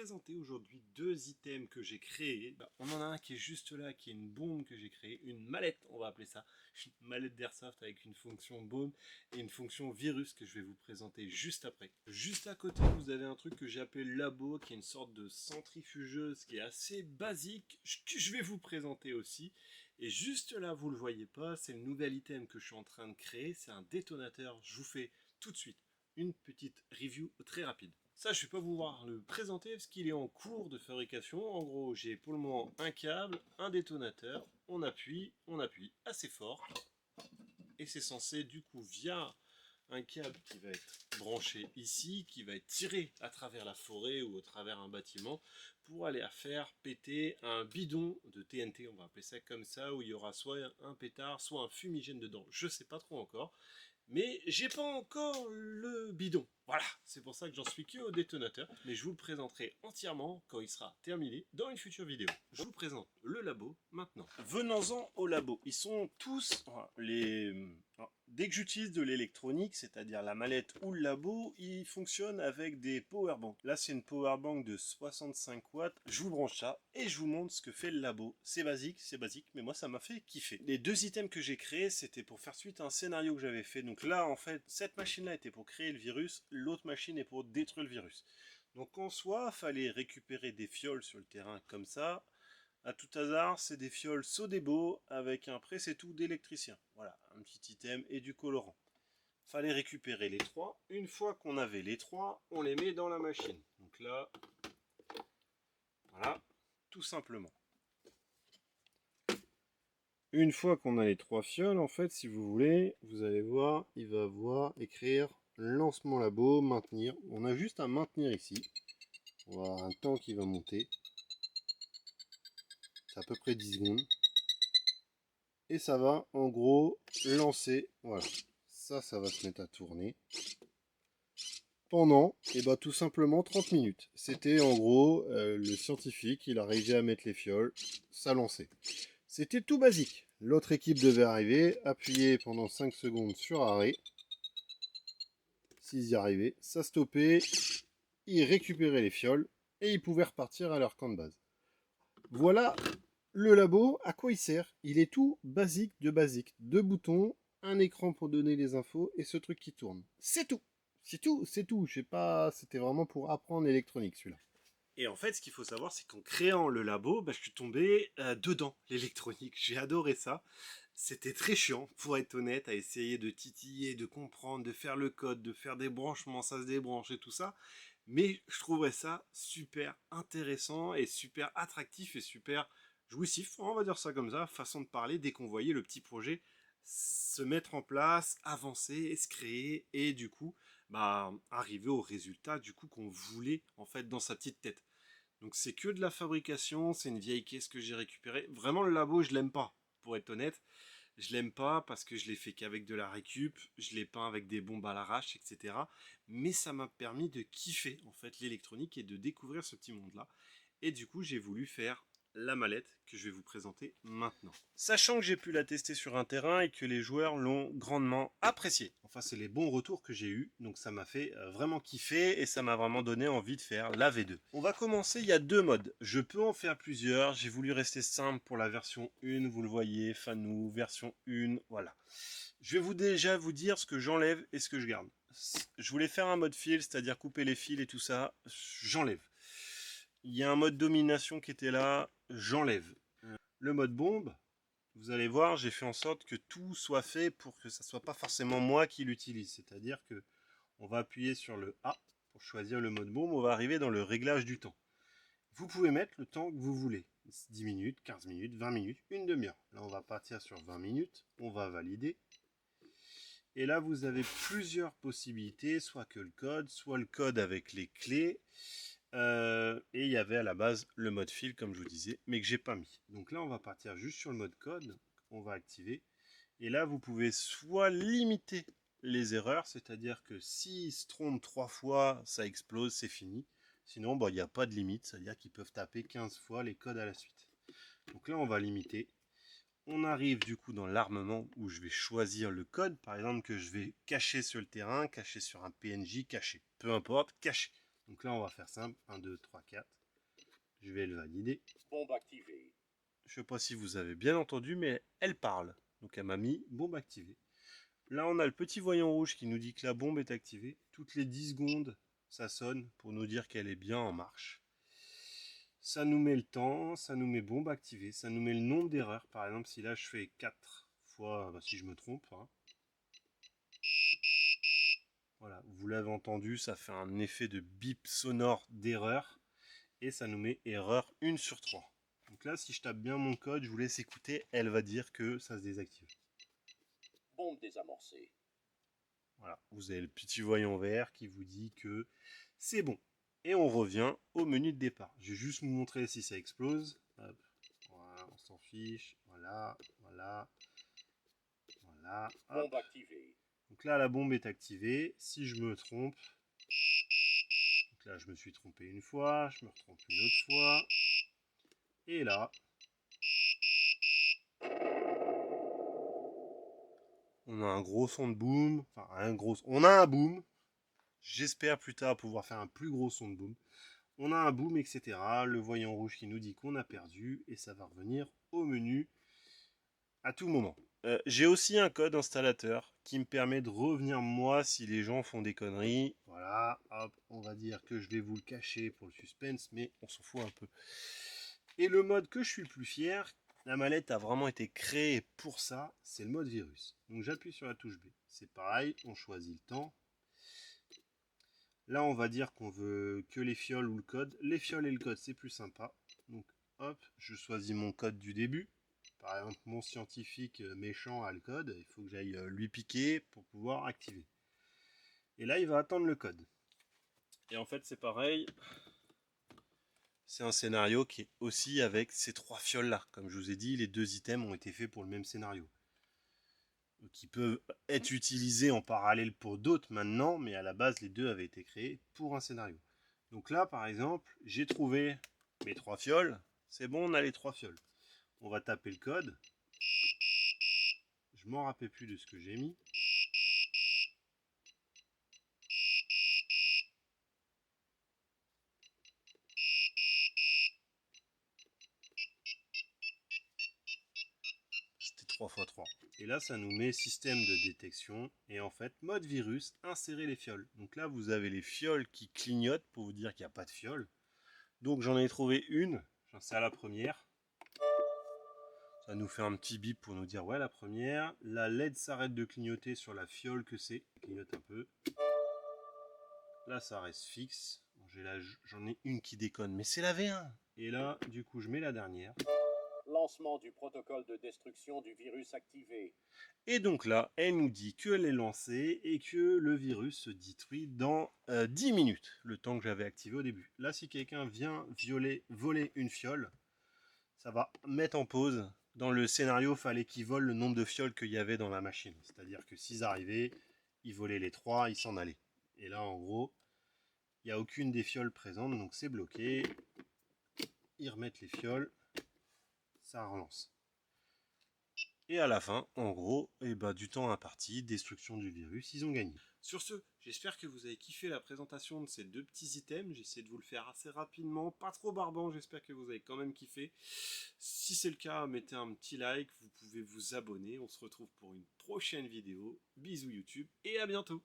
présenter aujourd'hui deux items que j'ai créés. On en a un qui est juste là, qui est une bombe que j'ai créée, une mallette, on va appeler ça, une mallette d'airsoft avec une fonction bombe et une fonction virus que je vais vous présenter juste après. Juste à côté, vous avez un truc que j'ai appelé labo, qui est une sorte de centrifugeuse qui est assez basique, que je vais vous présenter aussi. Et juste là, vous le voyez pas, c'est le nouvel item que je suis en train de créer, c'est un détonateur. Je vous fais tout de suite une petite review très rapide. Ça, je ne vais pas vous voir le présenter parce qu'il est en cours de fabrication. En gros, j'ai pour le moment un câble, un détonateur, on appuie assez fort. Et c'est censé, du coup, via un câble qui va être branché ici, qui va être tiré à travers la forêt ou à travers un bâtiment, pour aller à faire péter un bidon de TNT, on va appeler ça comme ça, où il y aura soit un pétard, soit un fumigène dedans. Je sais pas trop encore. Mais j'ai pas encore le bidon. Voilà, c'est pour ça que j'en suis que au détonateur. Mais je vous le présenterai entièrement quand il sera terminé dans une future vidéo. Je vous présente le labo maintenant. Venons-en au labo. Ils sont tous dès que j'utilise de l'électronique, c'est-à-dire la mallette ou le labo, ils fonctionnent avec des powerbanks. Là, c'est une powerbank de 65 watts. Je vous branche ça et je vous montre ce que fait le labo. C'est basique, mais moi, ça m'a fait kiffer. Les deux items que j'ai créés, c'était pour faire suite à un scénario que j'avais fait. Donc là, en fait, cette machine-là était pour créer le virus, l'autre machine est pour détruire le virus. Donc en soi, il fallait récupérer des fioles sur le terrain comme ça. À tout hasard, c'est des fioles Sodebo avec un presse-tout d'électricien. Voilà, un petit item et du colorant. Fallait récupérer les trois. Une fois qu'on avait les trois, on les met dans la machine. Donc là, voilà, tout simplement. Une fois qu'on a les trois fioles, en fait, si vous voulez, vous allez voir, il va voir écrire lancement labo, maintenir. On a juste à maintenir ici. On va avoir un temps qui va monter. C'est à peu près 10 secondes. Et ça va, en gros, lancer. Voilà. Ça va se mettre à tourner. Pendant, tout simplement 30 minutes. C'était en gros, le scientifique, il a réussi à mettre les fioles, ça lançait. C'était tout basique. L'autre équipe devait arriver, appuyer pendant 5 secondes sur arrêt. S'ils y arrivaient, ça stoppait, ils récupéraient les fioles et ils pouvaient repartir à leur camp de base. Voilà le labo, à quoi il sert? Il est tout basique de basique. Deux boutons, un écran pour donner les infos et ce truc qui tourne. C'est tout. C'est tout. Je sais pas, c'était vraiment pour apprendre l'électronique celui-là. Et en fait, ce qu'il faut savoir, c'est qu'en créant le labo, je suis tombé dedans, l'électronique. J'ai adoré ça. C'était très chiant, pour être honnête, à essayer de titiller, de comprendre, de faire le code, de faire des branchements, ça se débranche et tout ça. Mais je trouverais ça super intéressant et super attractif et super jouissif, on va dire ça comme ça, façon de parler, dès qu'on voyait le petit projet se mettre en place, avancer et se créer et du coup arriver au résultat du coup qu'on voulait en fait dans sa petite tête. Donc c'est que de la fabrication, c'est une vieille caisse que j'ai récupérée. Vraiment le labo je l'aime pas, pour être honnête. Je l'aime pas parce que je l'ai fait qu'avec de la récup, je l'ai peint avec des bombes à l'arrache, etc. Mais ça m'a permis de kiffer en fait l'électronique et de découvrir ce petit monde là. Et du coup j'ai voulu faire la mallette que je vais vous présenter maintenant. Sachant que j'ai pu la tester sur un terrain et que les joueurs l'ont grandement apprécié. Enfin, c'est les bons retours que j'ai eus, donc ça m'a fait vraiment kiffer et ça m'a vraiment donné envie de faire la V2. On va commencer, il y a deux modes. Je peux en faire plusieurs, j'ai voulu rester simple pour la version 1, vous le voyez, Fanou, version 1, voilà. Je vais déjà vous dire ce que j'enlève et ce que je garde. Je voulais faire un mode fil, c'est-à-dire couper les fils et tout ça, j'enlève. Il y a un mode domination qui était là, j'enlève. Le mode bombe, vous allez voir, j'ai fait en sorte que tout soit fait pour que ça soit pas forcément moi qui l'utilise. C'est-à-dire que on va appuyer sur le A pour choisir le mode bombe, on va arriver dans le réglage du temps. Vous pouvez mettre le temps que vous voulez. 10 minutes, 15 minutes, 20 minutes, une demi-heure. Là, on va partir sur 20 minutes, on va valider. Et là, vous avez plusieurs possibilités, soit que le code avec les clés. Et il y avait à la base le mode fil comme je vous disais mais que j'ai pas mis. Donc là on va partir juste sur le mode code, on va activer et là vous pouvez soit limiter les erreurs, c'est-à-dire que s'ils se trompent 3 fois ça explose, c'est fini. Sinon il n'y a pas de limite, c'est-à-dire qu'ils peuvent taper 15 fois les codes à la suite. Donc là on va limiter. On arrive du coup dans l'armement où je vais choisir le code, par exemple que je vais cacher sur le terrain, cacher sur un PNJ, cacher, peu importe, cacher. Donc là, on va faire simple. 1, 2, 3, 4. Je vais le valider. Bombe activée. Je sais pas si vous avez bien entendu, mais elle parle. Donc elle m'a mis bombe activée. Là, on a le petit voyant rouge qui nous dit que la bombe est activée. Toutes les 10 secondes, ça sonne pour nous dire qu'elle est bien en marche. Ça nous met le temps, ça nous met bombe activée, ça nous met le nombre d'erreurs. Par exemple, si là je fais 4 fois, si je me trompe, hein. Voilà, vous l'avez entendu, ça fait un effet de bip sonore d'erreur. Et ça nous met erreur 1 sur 3. Donc là, si je tape bien mon code, je vous laisse écouter, elle va dire que ça se désactive. Bombe désamorcée. Voilà, vous avez le petit voyant vert qui vous dit que c'est bon. Et on revient au menu de départ. Je vais juste vous montrer si ça explose. Hop. Voilà, on s'en fiche. Voilà, voilà, voilà. Hop. Bombe activée. Donc là, la bombe est activée. Si je me trompe, donc là, je me suis trompé une fois, je me retrompe une autre fois. Et là, on a un gros son de boom. Enfin, on a un boom. J'espère plus tard pouvoir faire un plus gros son de boom. On a un boom, etc. Le voyant rouge qui nous dit qu'on a perdu. Et ça va revenir au menu à tout moment. J'ai aussi un code installateur qui me permet de revenir moi si les gens font des conneries. Voilà, hop, on va dire que je vais vous le cacher pour le suspense, mais on s'en fout un peu. Et le mode que je suis le plus fier, la mallette a vraiment été créée pour ça, c'est le mode virus. Donc j'appuie sur la touche B. C'est pareil, on choisit le temps. Là, on va dire qu'on veut que les fioles ou le code. Les fioles et le code, c'est plus sympa. Donc, hop, je choisis mon code du début. Par exemple, mon scientifique méchant a le code. Il faut que j'aille lui piquer pour pouvoir activer. Et là, il va attendre le code. Et en fait, c'est pareil. C'est un scénario qui est aussi avec ces 3 fioles-là. Comme je vous ai dit, les 2 items ont été faits pour le même scénario. Qui peuvent être utilisés en parallèle pour d'autres maintenant, mais à la base, les 2 avaient été créés pour un scénario. Donc là, par exemple, j'ai trouvé mes 3 fioles. C'est bon, on a les 3 fioles. On va taper le code. Je m'en rappelle plus de ce que j'ai mis. C'était 3 x 3. Et là, ça nous met système de détection. Et en fait, mode virus, insérer les fioles. Donc là, vous avez les fioles qui clignotent pour vous dire qu'il n'y a pas de fioles. Donc j'en ai trouvé une. C'est à la première. Ça nous fait un petit bip pour nous dire ouais, la première. La LED s'arrête de clignoter sur la fiole que c'est. Clignote un peu. Là, ça reste fixe. Bon, j'en ai une qui déconne, mais c'est la V1. Et là, du coup, je mets la dernière. Lancement du protocole de destruction du virus activé. Et donc là, elle nous dit qu'elle est lancée et que le virus se détruit dans 10 minutes, le temps que j'avais activé au début. Là, si quelqu'un vient voler une fiole, ça va mettre en pause. Dans le scénario, il fallait qu'ils volent le nombre de fioles qu'il y avait dans la machine. C'est-à-dire que s'ils arrivaient, ils volaient les 3, ils s'en allaient. Et là, en gros, il n'y a aucune des fioles présentes, donc c'est bloqué. Ils remettent les fioles, ça relance. Et à la fin, en gros, du temps imparti, destruction du virus, ils ont gagné. Sur ce, j'espère que vous avez kiffé la présentation de ces 2 petits items. J'ai essayé de vous le faire assez rapidement, pas trop barbant, j'espère que vous avez quand même kiffé. Si c'est le cas, mettez un petit like, vous pouvez vous abonner. On se retrouve pour une prochaine vidéo. Bisous YouTube et à bientôt.